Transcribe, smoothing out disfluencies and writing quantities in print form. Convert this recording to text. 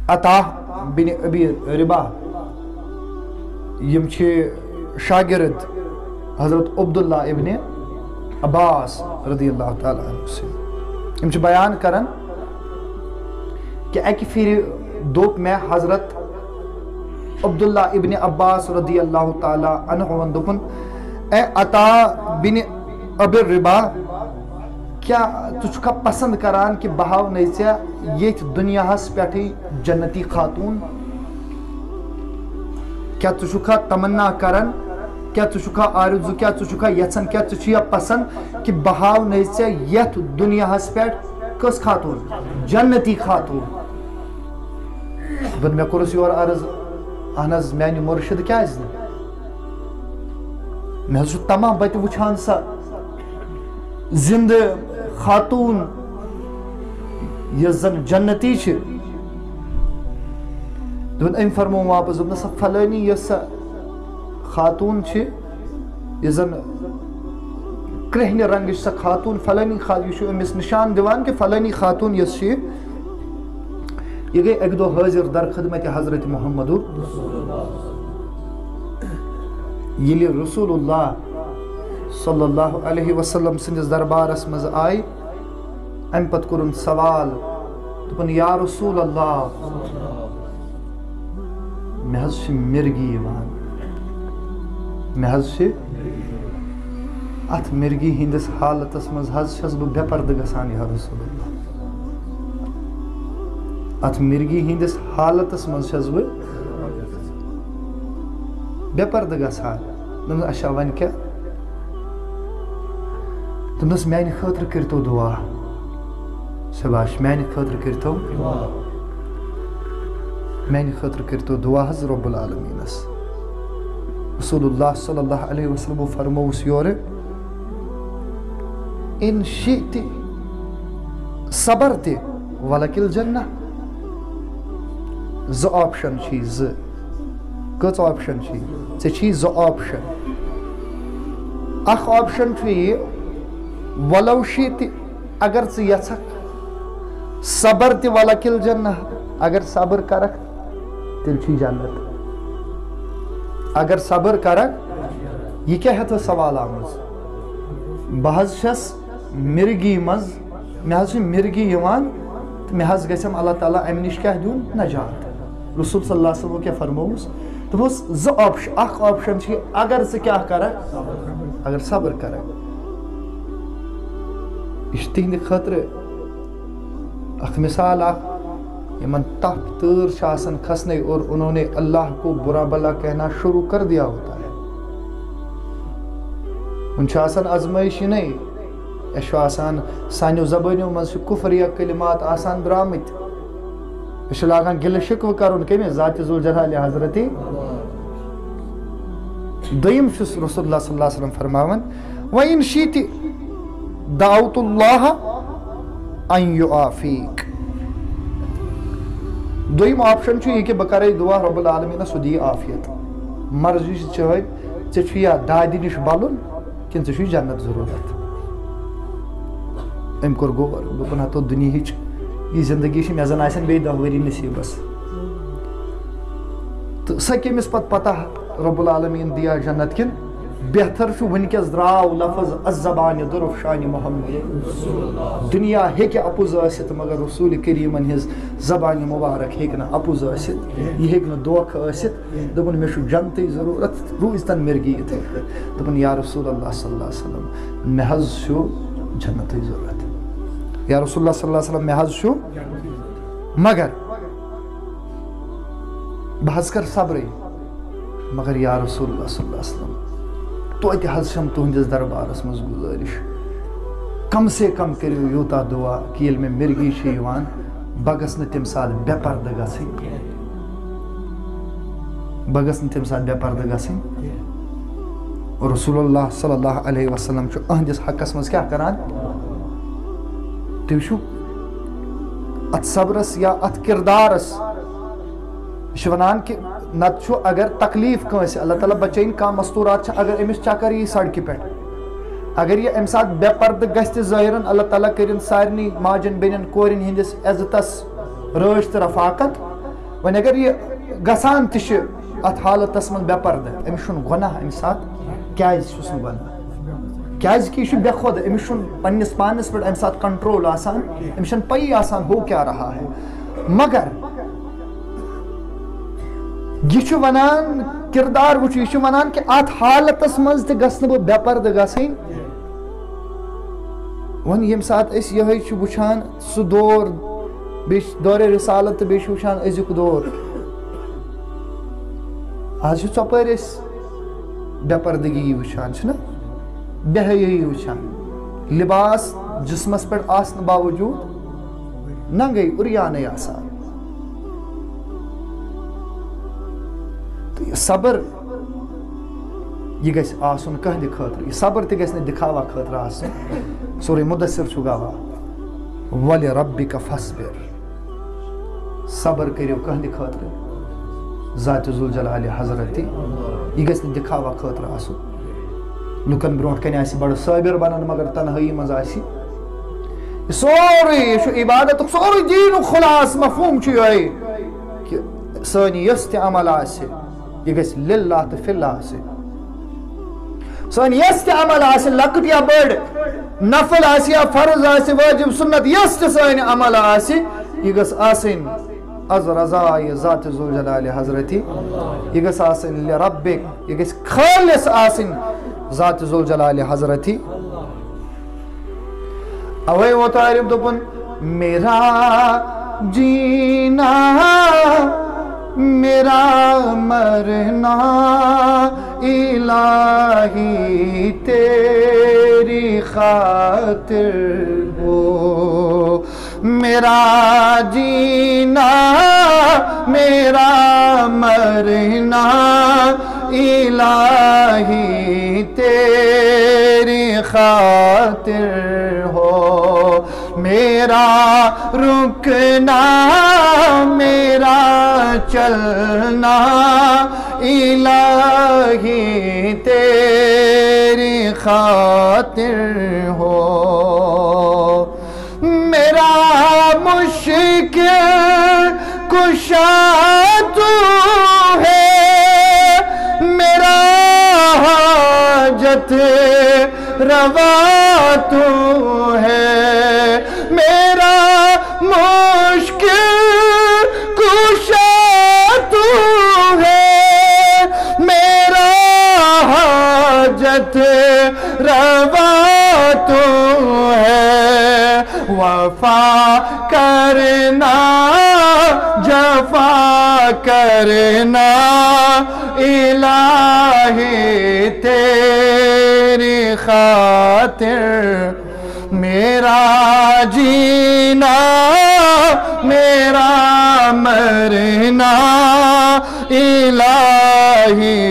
عطا بن ابی ربا یم شاگرد حضرت عبداللہ ابن عباس رضی اللہ تعالیٰ عنہ سے یم بیان کرن کہ اکی پھر دوپ میں حضرت عبداللہ ابن عباس رضی اللہ تعالیٰ عنہ ون دوپن اے عطا بن ابی ربا کیا تو چھکا پسند کران کہ بہاو نیسیا یہ دنیا ہس پیٹھی جنتی خاتون کیا تو چھکا تمنا کرن کیا تو چھکا آرزو کیا تو چھکا یژھن کیا تو چھیا پسند کہ بہاو نیسیا یہ دنیا ہس پیٹ کس خاتون جنتی خاتون بن میں کرس یور عرض اہن حظ میانہ مرشد کیا میں حظ تمام بتہ وچھان سا زندہ خاتون یہ زن جنتی چھ دون ام فرمو واپس دون سا فلانی یہ سا خاتون چھ یہ زن کرہنی رنگ سا خاتون فلانی خاتون یہ امس نشان دیوان کہ فلانی خاتون یہ چھ یہ گئی ایک دو حاضر در خدمت حضرت محمد یلی رسول اللہ صلی اللہ علیہ وسلم سندس دربارس مز آئی ام پت کرن سوال دپن یا رسول اللہ مے حظ چھ مرگی یوان مے حظ چھ ات مرگی ہندس حالتس مز حظ چھس بہ بے پردہ گژھان یا رسول اللہ ات مرگی ہندس حالتس مز چھس بہ بے پردہ گژھان دپن اچھا ون کیا دپنس میانہ خاطر کرتو دعا شباش میانہ خاطر کرتو میانہ خاطر کرتو دعا حض رب العالمینس رسول اللہ صلی اللہ علیہ وسلم فرموس یور ان شئت صبرت ولک الجنہ ز آپشن چھی ز کچھ آپشن چھی ژے چھی ز آپشن اخ آپشن چھ یہ ولو شئت اگر ژٕ یژھکھ صبر تہِ ولک الجنہ اگر صبر کرکھ تیٚلہِ چھی جنت اگر صبر کرکھ یہ کیا ہے سوال آمٕژ بہٕ حظ چھس مرگی مز مےٚ حظ چھِ مرگی یِوان تہٕ مےٚ حظ گژھٮ۪م اللہ تعالیٰ اَمہِ نِش کیٛاہ دیُن نجات رسول صلی اللہ علیہ وسلم کیٛاہ فرمووُس دوٚپُس زٕ آپشن اکھ آپشن چھِ اگر ژٕ کیٛاہ کرکھ اگر صبر کرکھ یہ تہندِ خٲطرٕ اکھ مثال اکھ یمن تپ تۭر چھِ آسان کھسنے اور انہوں نے اللہ کو برا بلا کہنا شروع کر دیا ہوتا ہے ان چھِ آسان آزمائش نہیں اَسہِ چھُ آسان سانیو زبٲنیو منٛز چھِ کُفر یا کلمات آسان درٛامٕتۍ أسۍ چھِ لاگان گِلہٕ شِکوٕ کرُن کٔمِس ذاتِ ذوالجلالِ حضرتِ دوٚیِم چھُس رسول اللہ صلی اللہ علیہ وسلم فرماوان وَإِن شِئتِ دعوت اللہ ان یعافیک دویم آپشن چھُ یہِ کہِ بہٕ کرے دعا رب العالمیٖنس سُہ دِیہِ عافیت مرضی چھِ چٲنۍ ژےٚ چھُ یا دادِ نِش بلُن کِنہٕ ژےٚ چھُے جنت ضروٗرت أمۍ کوٚر غور دوٚپُن ہتو دُنیہِچ یہِ زندگی چھِ مےٚ زن آسن بیٚیہِ 10 ؤری نصیٖبس تہٕ سۄ کٔمِس پتہٕ پتہ رب العالمیٖن دِیا جنت کِنہٕ بہتر چھُ وٕنکٮ۪س درٛاو لفظ الزبانہِ دُرُف شانہِ محمد دُنیا ہیٚکہِ اپُز ٲسِتھ مگر رسوٗلِ کریٖمن ہِنٛز زبانہِ مُبارک ہیٚکہِ نہٕ اپُز ٲسِتھ یہِ ہیٚکہِ نہٕ دھوکہٕ ٲسِتھ دوٚپُن مےٚ چھُ جنتٕے ضروٗرت روٗزۍ تن مرگی یِتھٕے کٔنۍ دوٚپُن یا رسول اللہ صلی اللہ علیہ وسلم مےٚ حظ چھُ جنتٕے ضروٗرت یا رسول اللہ صلی اللہ علیہ وسلم مےٚ حظ چھُ مگر بہٕ حظ کر صبرٕے مگر یا رسول اللہ صلی اللہ علیہ وسلم توتہِ حظ چھم تُہنٛدِس دربارس منٛز گُزٲرِش کم سے کم کٔرِو یوٗتاہ دُعا کہِ ییٚلہِ مےٚ مرگی چھِ یِوان بہٕ گژھٕ نہٕ تمہِ ساتہٕ بے پردٕ گژھٕنۍ بہٕ گژھٕ نہٕ تمہِ ساتہٕ بے پردٕ گژھٕنۍ رسول اللہ صلی اللہ علیہ وسلم چھُ أہنٛدِس حقس منٛز کیٛاہ کران تُہۍ وٕچھِو اتھ صبرس یا اتھ کردارس یہِ چھُ ونان کہِ نتہٕ چھُ اگر تکلیٖف کٲنٛسہِ اللہ تعالیٰ بچٲیِن کانٛہہ مستوٗرات چھِ اگر أمِس چکر یی سڑکہِ پٮ۪ٹھ اگر یہِ اَمہِ ساتہٕ بے پردٕ گژھِ تہِ ظٲہِرن اللہ تعالیٰ کٔرِن سارنٕے ماجن بیٚنٮ۪ن کورٮ۪ن ہِنٛدِس عزتس رٲچھ تہٕ رفاقت ون اگر یہ گژھان تہ چھ ات حالتس من بے پردہ امس چھُنہٕ گۄناہ امہِ ساتہٕ کیازِ چھُس نہٕ گۄناہ کیازکہ یہ چھُ بے خود امس چھُنہٕ پننس پانس پٮ۪ٹھ امہِ ساتہٕ کنٹرول آسان امس چھنہٕ پَیی آسان ہو کیا رہا ہے مگر یہ چھُ ونان کردار وٕچھو یہ چھُ ونان کہ ات حالتس منٛز تہِ گژھٕ نہٕ بہٕ بے پردٕ گژھٕنۍ ون ییٚمہِ ساتہٕ أسۍ یِہوٚے چھِ وٕچھان سُہ دور بیٚیہِ چھِ دورِ رسالت تہٕ بیٚیہِ چھِ وٕچھان أزیُک دور آز چھِ ژۄپٲرۍ أسۍ بے پردگی وٕچھان چھِنہ بے حیٲیی وٕچھان لباس جسمس پٮ۪ٹھ آسنہٕ باوجوٗد ننگے اُریانٕے آسان تہٕ یہِ صبر یہ گژھِ آسُن کٕہٕنٛدِ خٲطرٕ یہِ صبر تہِ گژھِ نہٕ دِکھاوا خٲطرٕ آسُن سورہ مُدثر چھُ گاوان وَلِرَبِّکَ فَاصْبِر صبر کٔرِو کٕہٕنٛدِ خٲطرٕ ذاتِ ذوالجلالِ حضرتِ یہ گژھِ نہٕ دِکھاوا خٲطرٕ آسُن لُکن برونٛٹھ کنہِ آسہِ بڑٕ صٲبِر بنان مگر تنہٲیی منٛز آسہِ یہ سورُے یہ چھُ عبادتُک سورُے دیٖنُک خُلاصہٕ مفہوٗم چھُ یِہوٚے کہِ سٲنۍ یۄس تہِ عمل آسہِ یہ گژھِ لِلہ تہٕ فِلہ آسہِ سٲنۍ یۄس تہِ عمل آسہِ لۄکٕٹ یا بٔڑ نفل آسہِ یا فرض آسہِ وٲجب سُنت یۄس تہِ سٲنۍ عمل آسہِ یہ گٔژھ آسٕنۍ از رضایہِ ذاتِ ذوالجلالِ حضرتِ یہ گٔژھ آسٕنۍ لِرَبِّک یہ گژھِ خٲلِص آسٕنۍ ذاتِ ذوالجلالِ حضرتِ اوے وہ تعریف دوپن میرا جینا میرا مرنا الہی تیری خاطر ہو میرا جینا میرا مرنا الہی تیری خاطر ہو میرا رکنا میرا چلنا الہی تیری خاطر ہو میرا مشکل کشا تو ہے میرا حاجت روا تو ہے میرا مشکل کشا تو ہے میرا حاجت روا تو ہے وفا کرنا جفا کرنا الہی تیری خاطر میرا جینا میرا مرنا الہی